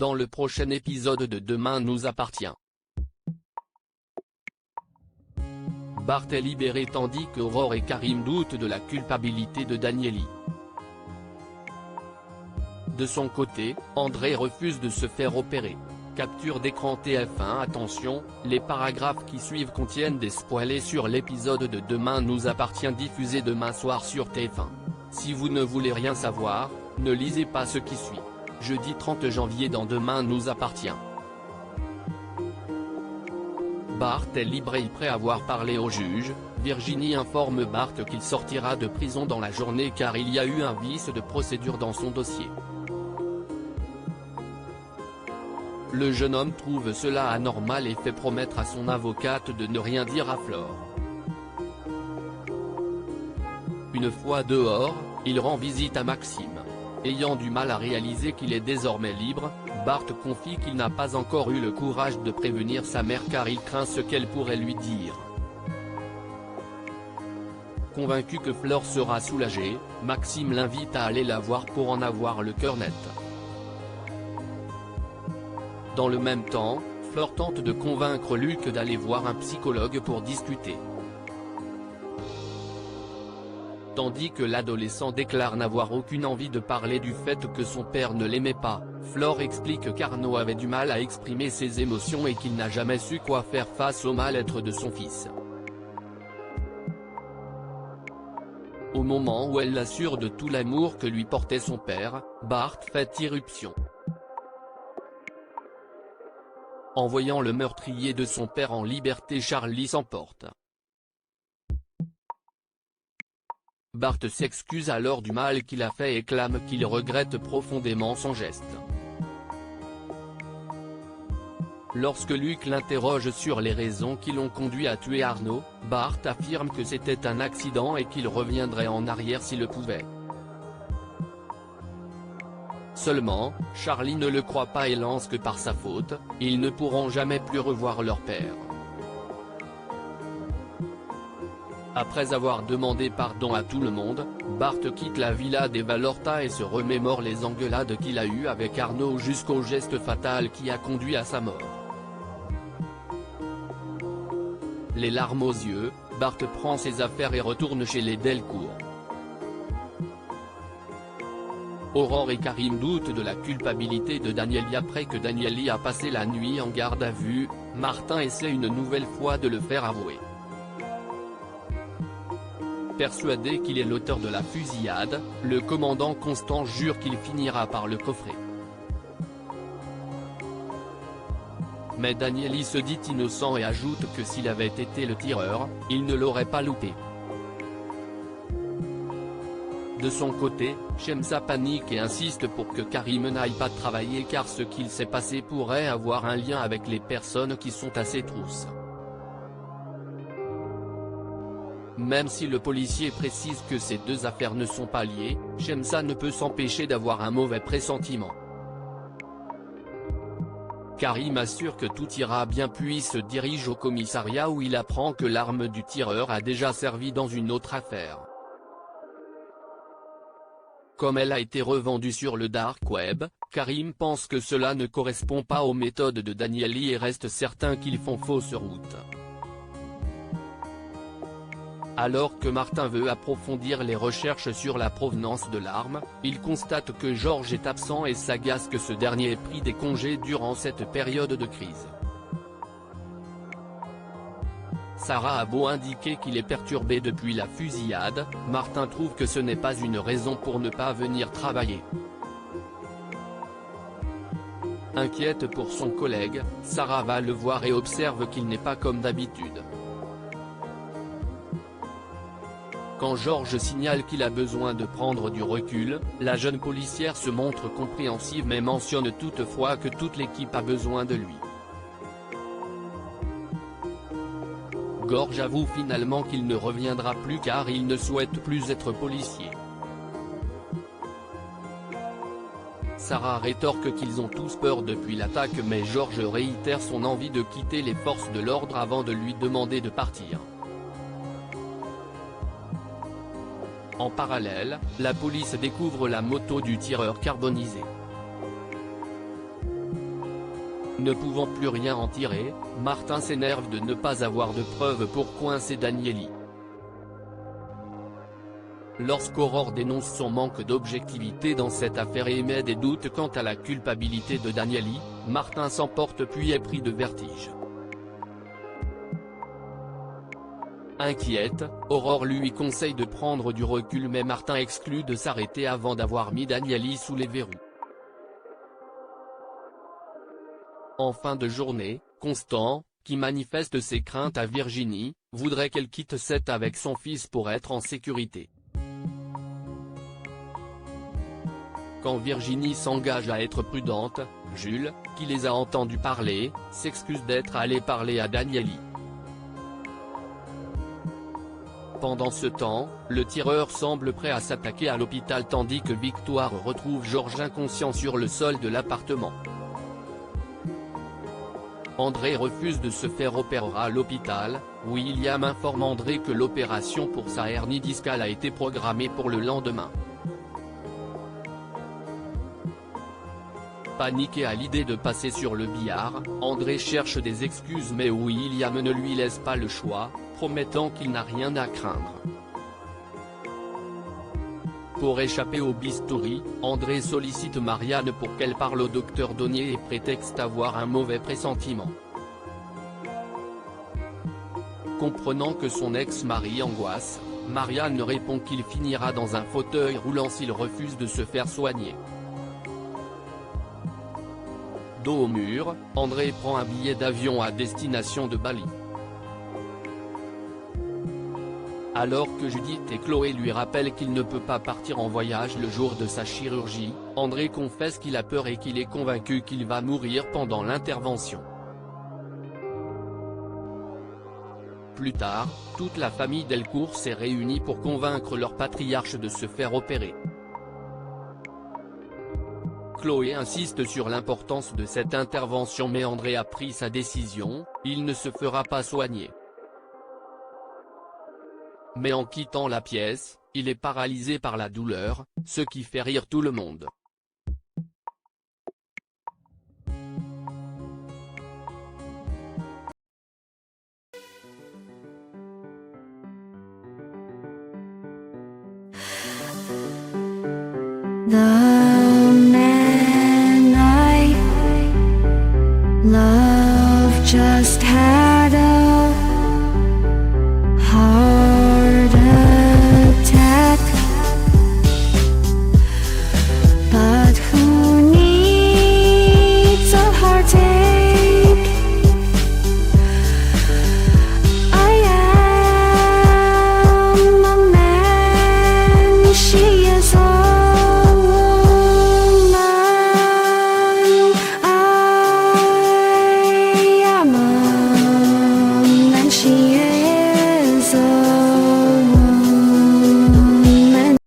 dans le prochain épisode de Demain nous appartient. Bart est libéré tandis qu'Aurore et Karim doutent de la culpabilité de Daniely. De son côté, André refuse de se faire opérer. Capture d'écran TF1. Attention, les paragraphes qui suivent contiennent des spoilers sur l'épisode de Demain nous appartient diffusé demain soir sur TF1. Si vous ne voulez rien savoir, ne lisez pas ce qui suit. Jeudi 30 janvier dans Demain nous appartient. Bart est libre et après avoir parlé au juge, Virginie informe Bart qu'il sortira de prison dans la journée car il y a eu un vice de procédure dans son dossier. Le jeune homme trouve cela anormal et fait promettre à son avocate de ne rien dire à Flore. Une fois dehors, il rend visite à Maxime. Ayant du mal à réaliser qu'il est désormais libre, Bart confie qu'il n'a pas encore eu le courage de prévenir sa mère car il craint ce qu'elle pourrait lui dire. Convaincu que Flore sera soulagée, Maxime l'invite à aller la voir pour en avoir le cœur net. Dans le même temps, Flore tente de convaincre Luc d'aller voir un psychologue pour discuter. Tandis que l'adolescent déclare n'avoir aucune envie de parler du fait que son père ne l'aimait pas, Flore explique qu'Arnaud avait du mal à exprimer ses émotions et qu'il n'a jamais su quoi faire face au mal-être de son fils. Au moment où elle l'assure de tout l'amour que lui portait son père, Bart fait irruption. En voyant le meurtrier de son père en liberté, Charlie s'emporte. Bart s'excuse alors du mal qu'il a fait et clame qu'il regrette profondément son geste. Lorsque Luc l'interroge sur les raisons qui l'ont conduit à tuer Arnaud, Bart affirme que c'était un accident et qu'il reviendrait en arrière s'il le pouvait. Seulement, Charlie ne le croit pas et lance que par sa faute, ils ne pourront jamais plus revoir leur père. Après avoir demandé pardon à tout le monde, Bart quitte la villa des Valorta et se remémore les engueulades qu'il a eues avec Arnaud jusqu'au geste fatal qui a conduit à sa mort. Les larmes aux yeux, Bart prend ses affaires et retourne chez les Delcourt. Aurore et Karim doutent de la culpabilité de Daniely après que Daniely a passé la nuit en garde à vue. Martin essaie une nouvelle fois de le faire avouer. Persuadé qu'il est l'auteur de la fusillade, le commandant Constant jure qu'il finira par le coffrer. Mais Daniely se dit innocent et ajoute que s'il avait été le tireur, il ne l'aurait pas loupé. De son côté, Shemsa panique et insiste pour que Karim n'aille pas travailler car ce qu'il s'est passé pourrait avoir un lien avec les personnes qui sont à ses trousses. Même si le policier précise que ces deux affaires ne sont pas liées, Shemsa ne peut s'empêcher d'avoir un mauvais pressentiment. Karim assure que tout ira bien puis se dirige au commissariat où il apprend que l'arme du tireur a déjà servi dans une autre affaire. Comme elle a été revendue sur le dark web, Karim pense que cela ne correspond pas aux méthodes de Daniely et reste certain qu'ils font fausse route. Alors que Martin veut approfondir les recherches sur la provenance de l'arme, il constate que Georges est absent et s'agace que ce dernier ait pris des congés durant cette période de crise. Sarah a beau indiquer qu'il est perturbé depuis la fusillade, Martin trouve que ce n'est pas une raison pour ne pas venir travailler. Inquiète pour son collègue, Sarah va le voir et observe qu'il n'est pas comme d'habitude. Quand Georges signale qu'il a besoin de prendre du recul, la jeune policière se montre compréhensive mais mentionne toutefois que toute l'équipe a besoin de lui. Georges avoue finalement qu'il ne reviendra plus car il ne souhaite plus être policier. Sarah rétorque qu'ils ont tous peur depuis l'attaque mais Georges réitère son envie de quitter les forces de l'ordre avant de lui demander de partir. En parallèle, la police découvre la moto du tireur carbonisé. Ne pouvant plus rien en tirer, Martin s'énerve de ne pas avoir de preuves pour coincer Danieli. Lorsqu'Aurore dénonce son manque d'objectivité dans cette affaire et émet des doutes quant à la culpabilité de Danieli, Martin s'emporte puis est pris de vertige. Inquiète, Aurore lui conseille de prendre du recul mais Martin exclut de s'arrêter avant d'avoir mis Danieli sous les verrous. En fin de journée, Constant, qui manifeste ses craintes à Virginie, voudrait qu'elle quitte Seth avec son fils pour être en sécurité. Quand Virginie s'engage à être prudente, Jules, qui les a entendus parler, s'excuse d'être allé parler à Danieli. Pendant ce temps, le tireur semble prêt à s'attaquer à l'hôpital tandis que Victoire retrouve Georges inconscient sur le sol de l'appartement. André refuse de se faire opérer à l'hôpital. William informe André que l'opération pour sa hernie discale a été programmée pour le lendemain. Paniqué à l'idée de passer sur le billard, André cherche des excuses mais William ne lui laisse pas le choix, promettant qu'il n'a rien à craindre. Pour échapper au bistouri, André sollicite Marianne pour qu'elle parle au docteur Donnier et prétexte avoir un mauvais pressentiment. Comprenant que son ex-mari angoisse, Marianne répond qu'il finira dans un fauteuil roulant s'il refuse de se faire soigner. Dos au mur, André prend un billet d'avion à destination de Bali. Alors que Judith et Chloé lui rappellent qu'il ne peut pas partir en voyage le jour de sa chirurgie, André confesse qu'il a peur et qu'il est convaincu qu'il va mourir pendant l'intervention. Plus tard, toute la famille Delcourt s'est réunie pour convaincre leur patriarche de se faire opérer. Chloé insiste sur l'importance de cette intervention mais André a pris sa décision, il ne se fera pas soigner. Mais en quittant la pièce, il est paralysé par la douleur, ce qui fait rire tout le monde. 나